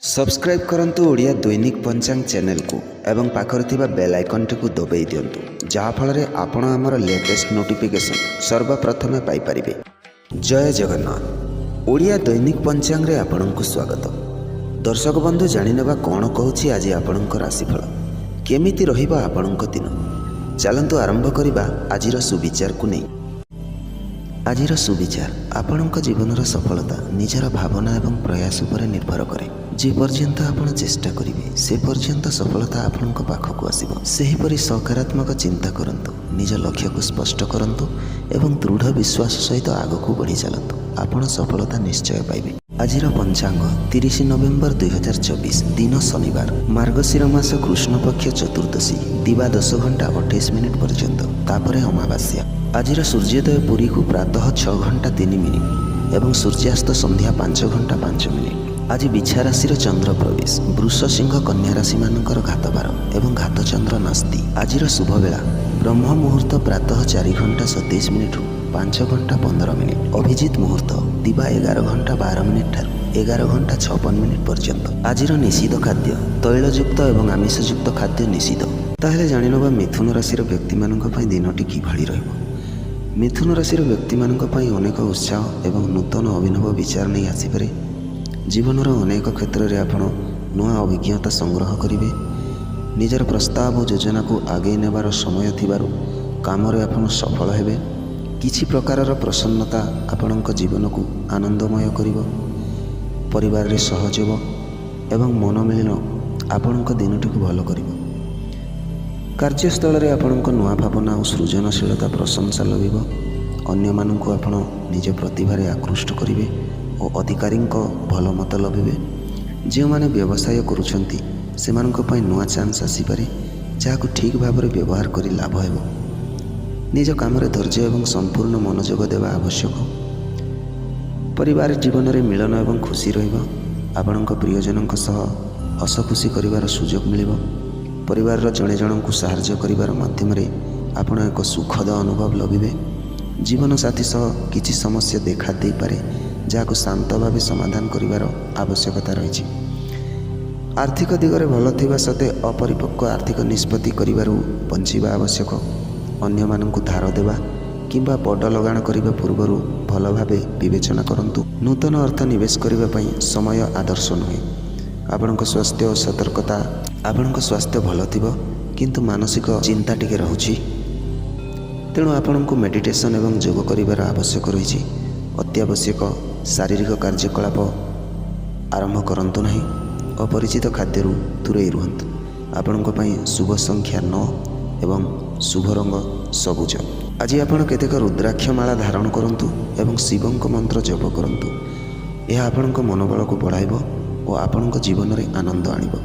Subscribe करंतु ओडिया दैनिक पंचांग channel को एवं पाखरे थिबा बेल आइकन टी को दबाई दियंतु जहा फଳରେ आपण हमर लेटेस्ट नोटिफिकेशन सर्वप्रथमे पाई परिबे। जय जगन्नाथ। ओडिया दैनिक पंचांग रे आपनकु स्वागत। दर्शक बंधु जानिनेबा कोन कहूछि आज आपनक राशिफल केमिति रहिबा आपनक दिन। चलंतु आरंभ करिबा आजिर सुविचार को नै। आजिर सुविचार आपणक जीवनर सफलता निजर भावना एवं प्रयास पर निर्भर करे। जे पर्यंत आपण चेष्टा करिवे से पर्यंत सफलता आपणक पाखक आसीबो। सेहिपरि सकारात्मक चिंता करंतु, निज लक्ष्य को स्पष्ट करंतु एवं दृढ़ विश्वास सहित आगकू बढ़ी चलंतु। आपण सफलता निश्चय पाइबे। आजिर पंचांग 30 नवेम्बर 2024 दिन शनिवार, मार्गशीर मास कृष्ण पक्ष चतुर्दशी दिवा 10 घंटा 28 मिनिट पर्यंत, तापरे अमावास्या। आजिर सूर्योदय पुरी को प्रातः 6 घंटा 3 मिनिट एवं सूर्यास्त संध्या 5 घंटा 5 मिनिट। आज बिछा राशि चंद्र प्रवेश, वृष सिंह कन्या राशि मानकर घातबार एवं घात चंद्र नास्ति। आजिर शुभ बेला ब्रह्म मुहूर्त प्रातः 4 घंटा 27 मिनिट 5 घंटा 15 मिनिट। अभिजित मुहूर्त दिवा 11 घंटा 12 मिनिट ठार 11 घंटा 56 मिनिट पर्यंत। आजिर निषिद्ध खाद्य तैलयुक्त एवं आमिषयुक्त खाद्य निषिद्ध। ताहेले जानिनबा मिथुन राशि व्यक्ति मानक पई दिनटी किभଳି रहइबो। मिथुन राशि व्यक्ति मानक पई अनेक उत्साह एवं नूतन अभिनव विचार नहीं आसीपरे। जीवनर अनेक क्षेत्र में आपण नुआ अभिज्ञता संग्रह करेंगे। निजर प्रस्ताव और योजना को आगे नेबार समय थिबारु काम रे आपण सफल हेबे। किछि प्रकारर प्रसन्नता आपणक जीवन को आनंदमय करिवो। परिवार रे सहयोग एवं मनोमिलन आपणक दिनटी को भल करिवो। कार्यस्थल रे आपणक नुआ भावना और सृजनशीलता प्रशंसा लभिबो। अन्य मानकु आपण निज प्रतिभा रे आकृष्ट करिवे और अधिकारी भल मत लभिबे। जो माने व्यवसाय करुछंती सेमानक पई नुआ चांस आसीपारे, जहाको ठीक भाव में व्यवहार करी लाभ हेबो। निज काम रे धैर्य एवं संपूर्ण मनोयोग देवा आवश्यक। परिवार जीवन में मिलन एवं खुशी रहिबो। आपणक प्रियजनक सह हस खुशी करिवार सुजोग मिलिबो। परिवार जणे जनकु सहायता करिवार माध्यम रे आपण एक सुखद अनुभव लभिबे। जीवन साथी सह किछि समस्या देखा दे पारे, जहाँ को शांत भाव समाधान करिवार आवश्यकता रही। आर्थिक दिगरे भल थिबा सत्वे अपरिपक्व आर्थिक निष्पत्ति करिवारु बंचिबा आवश्यक। अन्य मानकु धार देवा किंबा बड़ लगाण करिबा पूर्वरु भल भावे विवेचना करंतु। नूतन अर्थ निवेश करिबा पई समय आदर्श नुहे। आपणक स्वास्थ्य और सतर्कता आपणक स्वास्थ्य भल थिबो किंतु मानसिक चिंता टिके रहुछि। तेणु आपणकु मेडिटेशन एवं योग करिवार आवश्यक रही। अत्यावश्यक शारीरिक कार्यकलाप आरंभ करंतु नहीं। अपरिचित खाद्यरू दूरे रुहंतु। आपणक पई शुभ संख्या 9 एवं शुभ रंग सबुज। आज आपण केतेक रुद्राक्ष माला धारण करंतु एवं शिवंक मंत्र जप करंतु। यह आपणक मनोबल को बढ़ाइबो और आपणक जीवन में आनंद आनिबो।